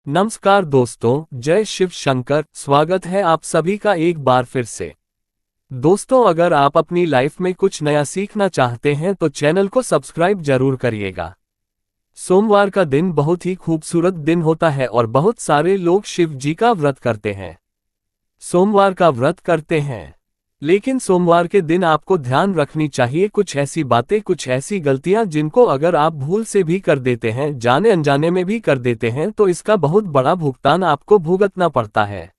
नमस्कार दोस्तों, जय शिव शंकर। स्वागत है आप सभी का एक बार फिर से। दोस्तों, अगर आप अपनी लाइफ में कुछ नया सीखना चाहते हैं तो चैनल को सब्सक्राइब जरूर करिएगा। सोमवार का दिन बहुत ही खूबसूरत दिन होता है और बहुत सारे लोग शिव जी का व्रत करते हैं, सोमवार का व्रत करते हैं। लेकिन सोमवार के दिन आपको ध्यान रखनी चाहिए कुछ ऐसी बातें, कुछ ऐसी गलतियां जिनको अगर आप भूल से भी कर देते हैं, जाने अनजाने में भी कर देते हैं, तो इसका बहुत बड़ा भुगतान आपको भुगतना पड़ता है।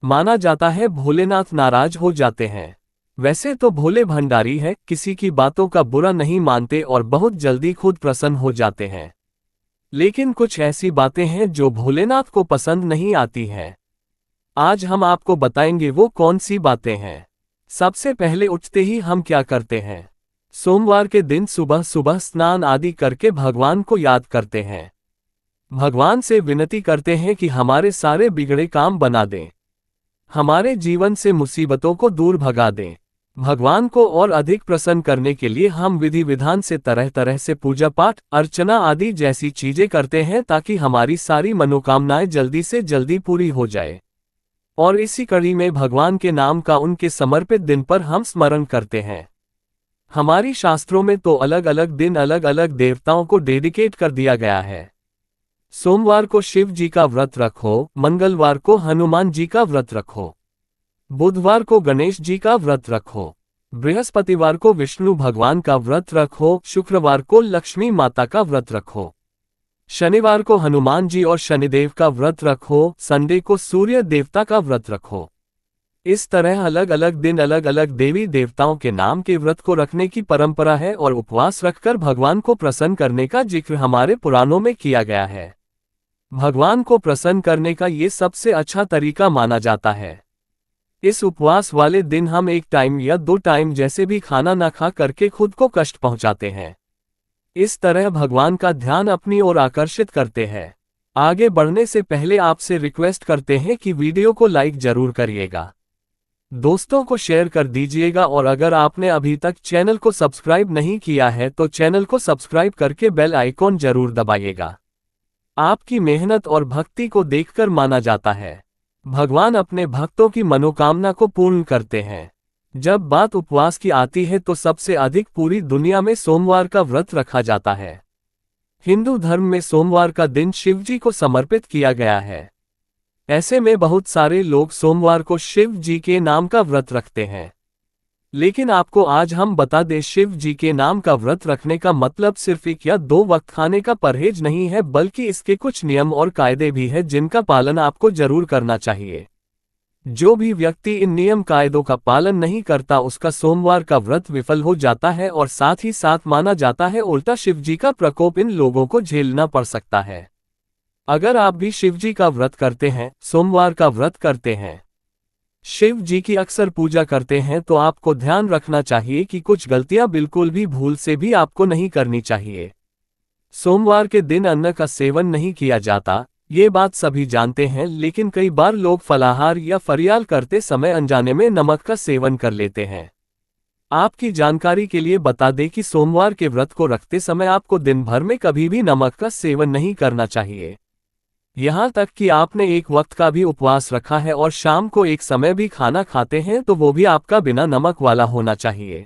माना जाता है भोलेनाथ नाराज हो जाते हैं। वैसे तो भोले भंडारी है, किसी की बातों का बुरा नहीं मानते और बहुत जल्दी खुद प्रसन्न हो जाते हैं। लेकिन कुछ ऐसी बातें हैं जो भोलेनाथ को पसंद नहीं आती हैं। आज हम आपको बताएंगे वो कौन सी बातें हैं। सबसे पहले उठते ही हम क्या करते हैं? सोमवार के दिन सुबह सुबह स्नान आदि करके भगवान को याद करते हैं। भगवान से विनती करते हैं कि हमारे सारे बिगड़े काम बना दें, हमारे जीवन से मुसीबतों को दूर भगा दें। भगवान को और अधिक प्रसन्न करने के लिए हम विधि विधान से तरह तरह से पूजा पाठ, अर्चना आदि जैसी चीजें करते हैं ताकि हमारी सारी मनोकामनाएं जल्दी से जल्दी पूरी हो जाए। और इसी कड़ी में भगवान के नाम का उनके समर्पित दिन पर हम स्मरण करते हैं। हमारी शास्त्रों में तो अलग अलग दिन अलग अलग देवताओं को डेडिकेट कर दिया गया है। सोमवार को शिव जी का व्रत रखो, मंगलवार को हनुमान जी का व्रत रखो, बुधवार को गणेश जी का व्रत रखो, बृहस्पतिवार को विष्णु भगवान का व्रत रखो, शुक्रवार को लक्ष्मी माता का व्रत रखो, शनिवार को हनुमान जी और शनिदेव का व्रत रखो, संडे को सूर्य देवता का व्रत रखो। इस तरह अलग अलग दिन अलग अलग देवी देवताओं के नाम के व्रत को रखने की परंपरा है और उपवास रखकर भगवान को प्रसन्न करने का जिक्र हमारे पुराणों में किया गया है। भगवान को प्रसन्न करने का ये सबसे अच्छा तरीका माना जाता है। इस उपवास वाले दिन हम एक टाइम या 2 टाइम जैसे भी खाना न खा करके खुद को कष्ट पहुंचाते हैं। इस तरह भगवान का ध्यान अपनी ओर आकर्षित करते हैं। आगे बढ़ने से पहले आपसे रिक्वेस्ट करते हैं कि वीडियो को लाइक जरूर करिएगा, दोस्तों को शेयर कर दीजिएगा और अगर आपने अभी तक चैनल को सब्सक्राइब नहीं किया है तो चैनल को सब्सक्राइब करके बेल आइकॉन जरूर दबाइएगा। आपकी मेहनत और भक्ति को देखकर माना जाता है भगवान अपने भक्तों की मनोकामना को पूर्ण करते हैं। जब बात उपवास की आती है तो सबसे अधिक पूरी दुनिया में सोमवार का व्रत रखा जाता है। हिंदू धर्म में सोमवार का दिन शिव जी को समर्पित किया गया है। ऐसे में बहुत सारे लोग सोमवार को शिव जी के नाम का व्रत रखते हैं। लेकिन आपको आज हम बता दें, शिव जी के नाम का व्रत रखने का मतलब सिर्फ 1 या 2 वक्त खाने का परहेज नहीं है, बल्कि इसके कुछ नियम और कायदे भी हैं जिनका पालन आपको जरूर करना चाहिए। जो भी व्यक्ति इन नियम कायदों का पालन नहीं करता उसका सोमवार का व्रत विफल हो जाता है और साथ ही साथ माना जाता है उल्टा शिव जी का प्रकोप इन लोगों को झेलना पड़ सकता है। अगर आप भी शिव जी का व्रत करते हैं, सोमवार का व्रत करते हैं, शिव जी की अक्सर पूजा करते हैं, तो आपको ध्यान रखना चाहिए कि कुछ गलतियां बिल्कुल भी भूल से भी आपको नहीं करनी चाहिए। सोमवार के दिन अन्न का सेवन नहीं किया जाता, ये बात सभी जानते हैं, लेकिन कई बार लोग फलाहार या फरियाल करते समय अनजाने में नमक का सेवन कर लेते हैं। आपकी जानकारी के लिए बता दें कि सोमवार के व्रत को रखते समय आपको दिन भर में कभी भी नमक का सेवन नहीं करना चाहिए। यहाँ तक कि आपने एक वक्त का भी उपवास रखा है और शाम को एक समय भी खाना खाते हैं तो वो भी आपका बिना नमक वाला होना चाहिए।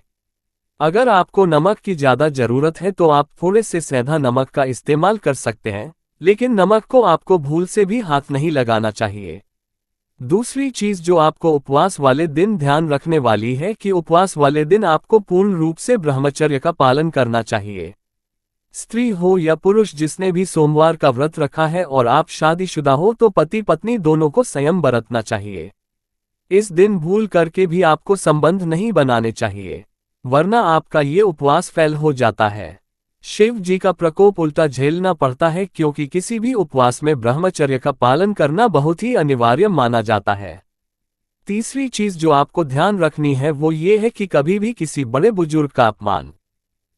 अगर आपको नमक की ज़्यादा ज़रूरत है तो आप थोड़े से सेंधा नमक का इस्तेमाल कर सकते हैं, लेकिन नमक को आपको भूल से भी हाथ नहीं लगाना चाहिए। दूसरी चीज जो आपको उपवास वाले दिन ध्यान रखने वाली है कि उपवास वाले दिन आपको पूर्ण रूप से ब्रह्मचर्य का पालन करना चाहिए। स्त्री हो या पुरुष, जिसने भी सोमवार का व्रत रखा है और आप शादीशुदा हो तो पति पत्नी दोनों को संयम बरतना चाहिए। इस दिन भूल करके भी आपको संबंध नहीं बनाने चाहिए, वरना आपका ये उपवास फेल हो जाता है। शिव जी का प्रकोप उल्टा झेलना पड़ता है, क्योंकि किसी भी उपवास में ब्रह्मचर्य का पालन करना बहुत ही अनिवार्य माना जाता है। तीसरी चीज जो आपको ध्यान रखनी है वो ये है कि कभी भी किसी बड़े बुजुर्ग का अपमान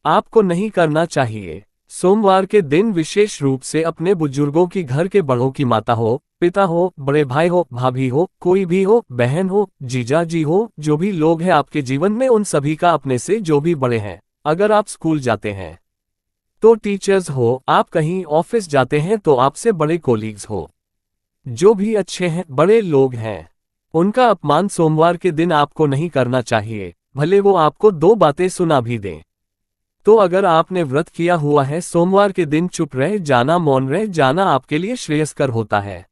आपको नहीं करना चाहिए। सोमवार के दिन विशेष रूप से अपने बुजुर्गों की, घर के बड़ों की, माता हो, पिता हो, बड़े भाई हो, भाभी हो, कोई भी हो, बहन हो, जीजा जी हो, जो भी लोग हैं आपके जीवन में, उन सभी का अपने से जो भी बड़े हैं, अगर आप स्कूल जाते हैं तो टीचर्स हो, आप कहीं ऑफिस जाते हैं तो आपसे बड़े कोलीग्स हो, जो भी अच्छे हैं, बड़े लोग हैं, उनका अपमान सोमवार के दिन आपको नहीं करना चाहिए, भले वो आपको दो बातें सुना भी दें। तो अगर आपने व्रत किया हुआ है, सोमवार के दिन चुप रह जाना, मौन रह जाना आपके लिए श्रेयस्कर होता है।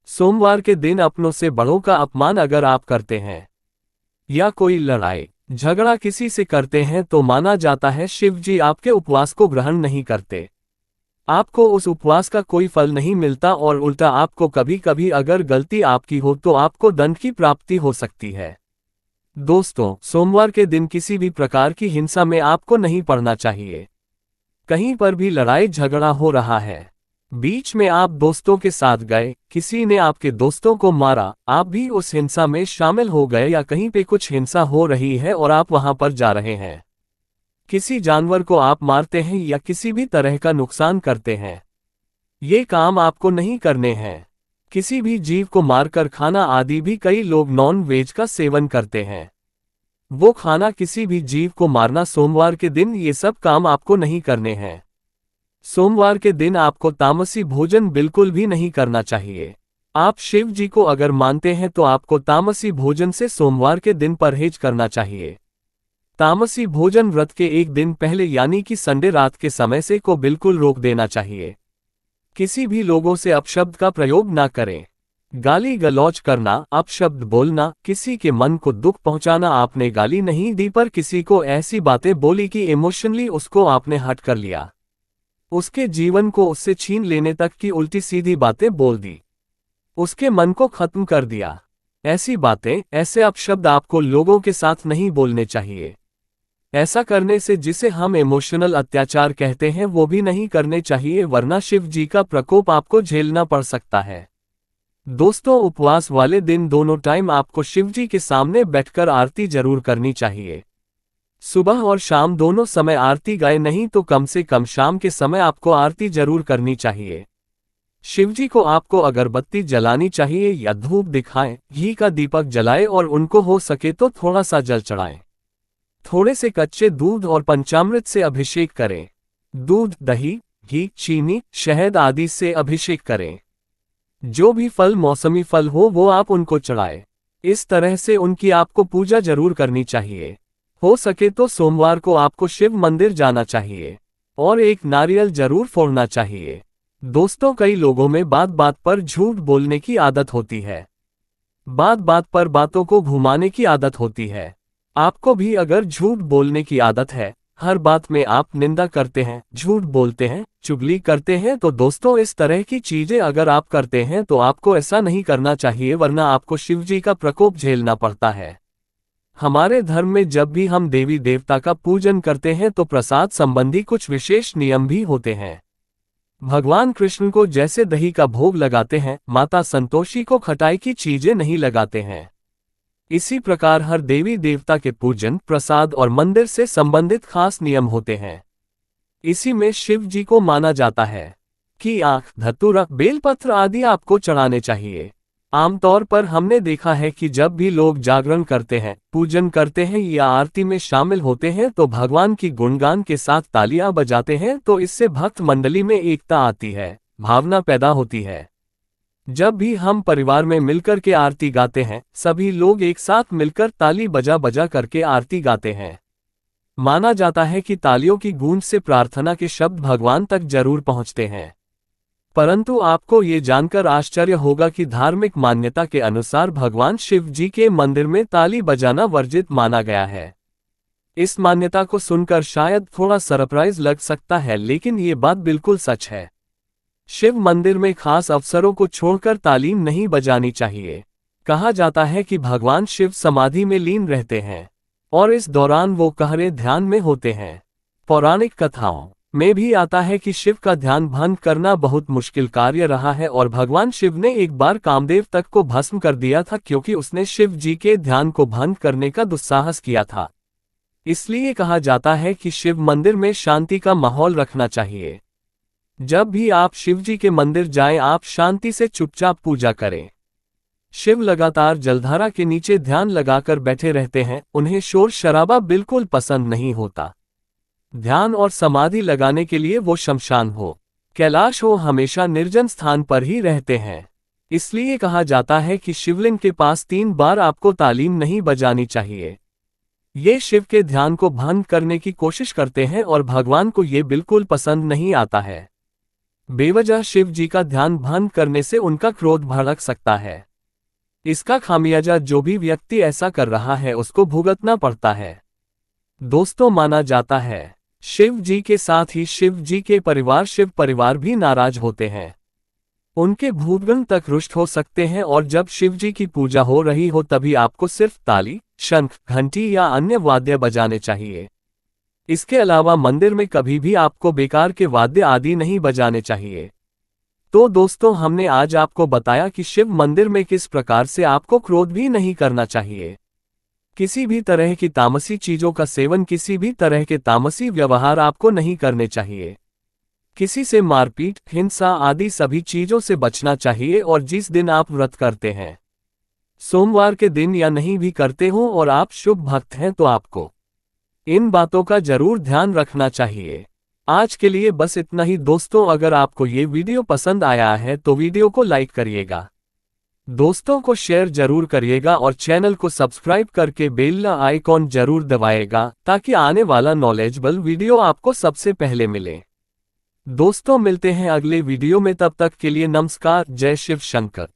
सोमवार के दिन अपनों से बड़ों का अपमान अगर आप करते हैं या कोई लड़ाई झगड़ा किसी से करते हैं तो माना जाता है शिव जी आपके उपवास को ग्रहण नहीं करते। आपको उस उपवास का कोई फल नहीं मिलता और उल्टा आपको कभी कभी अगर गलती आपकी हो तो आपको दंड की प्राप्ति हो सकती है। दोस्तों, सोमवार के दिन किसी भी प्रकार की हिंसा में आपको नहीं पड़ना चाहिए। कहीं पर भी लड़ाई झगड़ा हो रहा है, बीच में आप दोस्तों के साथ गए, किसी ने आपके दोस्तों को मारा, आप भी उस हिंसा में शामिल हो गए, या कहीं पे कुछ हिंसा हो रही है और आप वहां पर जा रहे हैं, किसी जानवर को आप मारते हैं या किसी भी तरह का नुकसान करते हैं, ये काम आपको नहीं करने हैं। किसी भी जीव को मारकर खाना आदि भी कई लोग नॉन वेज का सेवन करते हैं, वो खाना किसी भी जीव को मारना, सोमवार के दिन ये सब काम आपको नहीं करने हैं। सोमवार के दिन आपको तामसी भोजन बिल्कुल भी नहीं करना चाहिए। आप शिव जी को अगर मानते हैं तो आपको तामसी भोजन से सोमवार के दिन परहेज करना चाहिए। तामसी भोजन व्रत के एक दिन पहले यानी कि संडे रात के समय से को बिल्कुल रोक देना चाहिए। किसी भी लोगों से अपशब्द का प्रयोग ना करें। गाली गलौज करना, अपशब्द बोलना, किसी के मन को दुख पहुंचाना, आपने गाली नहीं दी पर किसी को ऐसी बातें बोली कि इमोशनली उसको आपने हर्ट कर लिया, उसके जीवन को उससे छीन लेने तक की उल्टी सीधी बातें बोल दी, उसके मन को खत्म कर दिया, ऐसी बातें, ऐसे अपशब्द आपको लोगों के साथ नहीं बोलने चाहिए। ऐसा करने से जिसे हम इमोशनल अत्याचार कहते हैं वो भी नहीं करने चाहिए, वरना शिव जी का प्रकोप आपको झेलना पड़ सकता है। दोस्तों, उपवास वाले दिन दोनों टाइम आपको शिव जी के सामने बैठकर आरती जरूर करनी चाहिए। सुबह और शाम दोनों समय आरती गाए नहीं तो कम से कम शाम के समय आपको आरती जरूर करनी चाहिए। शिवजी को आपको अगरबत्ती जलानी चाहिए या धूप दिखाएं, घी का दीपक जलाएं और उनको हो सके तो थोड़ा सा जल चढ़ाएं। थोड़े से कच्चे दूध और पंचामृत से अभिषेक करें। दूध, दही, घी, चीनी, शहद आदि से अभिषेक करें। जो भी फल, मौसमी फल हो वो आप उनको चढ़ाएं। इस तरह से उनकी आपको पूजा जरूर करनी चाहिए। हो सके तो सोमवार को आपको शिव मंदिर जाना चाहिए और एक नारियल जरूर फोड़ना चाहिए। दोस्तों, कई लोगों में बात बात पर झूठ बोलने की आदत होती है, बात बात पर बातों को घुमाने की आदत होती है। आपको भी अगर झूठ बोलने की आदत है, हर बात में आप निंदा करते हैं, झूठ बोलते हैं, चुगली करते हैं, तो दोस्तों इस तरह की चीजें अगर आप करते हैं तो आपको ऐसा नहीं करना चाहिए, वरना आपको शिवजी का प्रकोप झेलना पड़ता है। हमारे धर्म में जब भी हम देवी देवता का पूजन करते हैं तो प्रसाद संबंधी कुछ विशेष नियम भी होते हैं। भगवान कृष्ण को जैसे दही का भोग लगाते हैं, माता संतोषी को खटाई की चीजें नहीं लगाते हैं। इसी प्रकार हर देवी देवता के पूजन, प्रसाद और मंदिर से संबंधित खास नियम होते हैं। इसी में शिव जी को माना जाता है कि आंख, धतूरा, बेलपत्र आदि आपको चढ़ाने चाहिए। आमतौर पर हमने देखा है कि जब भी लोग जागरण करते हैं, पूजन करते हैं या आरती में शामिल होते हैं तो भगवान की गुणगान के साथ तालियां बजाते हैं, तो इससे भक्त मंडली में एकता आती है, भावना पैदा होती है। जब भी हम परिवार में मिलकर के आरती गाते हैं, सभी लोग एक साथ मिलकर ताली बजा बजा करके आरती गाते हैं। माना जाता है कि तालियों की गूंज से प्रार्थना के शब्द भगवान तक जरूर पहुंचते हैं। परंतु आपको ये जानकर आश्चर्य होगा कि धार्मिक मान्यता के अनुसार भगवान शिव जी के मंदिर में ताली बजाना वर्जित माना गया है। इस मान्यता को सुनकर शायद थोड़ा सरप्राइज लग सकता है, लेकिन ये बात बिल्कुल सच है। शिव मंदिर में खास अवसरों को छोड़कर ताली नहीं बजानी चाहिए। कहा जाता है कि भगवान शिव समाधि में लीन रहते हैं और इस दौरान वो गहरे ध्यान में होते हैं। पौराणिक कथाओं में भी आता है कि शिव का ध्यान भंग करना बहुत मुश्किल कार्य रहा है और भगवान शिव ने एक बार कामदेव तक को भस्म कर दिया था, क्योंकि उसने शिव जी के ध्यान को भंग करने का दुस्साहस किया था। इसलिए कहा जाता है कि शिव मंदिर में शांति का माहौल रखना चाहिए। जब भी आप शिव जी के मंदिर जाएं, आप शांति से चुपचाप पूजा करें। शिव लगातार जलधारा के नीचे ध्यान लगाकर बैठे रहते हैं, उन्हें शोर शराबा बिल्कुल पसंद नहीं होता। ध्यान और समाधि लगाने के लिए वो शमशान हो, कैलाश हो, हमेशा निर्जन स्थान पर ही रहते हैं। इसलिए कहा जाता है कि शिवलिंग के पास 3 बार आपको तालीम नहीं बजानी चाहिए। ये शिव के ध्यान को भंग करने की कोशिश करते हैं और भगवान को ये बिल्कुल पसंद नहीं आता है। बेवजह शिव जी का ध्यान भंग करने से उनका क्रोध भड़क सकता है। इसका खामियाजा जो भी व्यक्ति ऐसा कर रहा है उसको भुगतना पड़ता है। दोस्तों, माना जाता है शिव जी के साथ ही शिव जी के परिवार शिव परिवार भी नाराज होते हैं। उनके भूतगण तक रुष्ट हो सकते हैं और जब शिव जी की पूजा हो रही हो तभी आपको सिर्फ ताली, शंख, घंटी या अन्य वाद्य बजाने चाहिए। इसके अलावा मंदिर में कभी भी आपको बेकार के वाद्य आदि नहीं बजाने चाहिए। तो दोस्तों, हमने आज आपको बताया कि शिव मंदिर में किस प्रकार से आपको क्रोध भी नहीं करना चाहिए। किसी भी तरह की तामसी चीजों का सेवन, किसी भी तरह के तामसी व्यवहार आपको नहीं करने चाहिए। किसी से मारपीट, हिंसा आदि सभी चीजों से बचना चाहिए। और जिस दिन आप व्रत करते हैं, सोमवार के दिन या नहीं भी करते हो और आप शुभ भक्त हैं तो आपको इन बातों का जरूर ध्यान रखना चाहिए। आज के लिए बस इतना ही दोस्तों। अगर आपको ये वीडियो पसंद आया है तो वीडियो को लाइक करिएगा, दोस्तों को शेयर जरूर करिएगा और चैनल को सब्सक्राइब करके बेल आइकॉन जरूर दबाएगा ताकि आने वाला नॉलेजेबल वीडियो आपको सबसे पहले मिले। दोस्तों, मिलते हैं अगले वीडियो में, तब तक के लिए नमस्कार। जय शिव शंकर।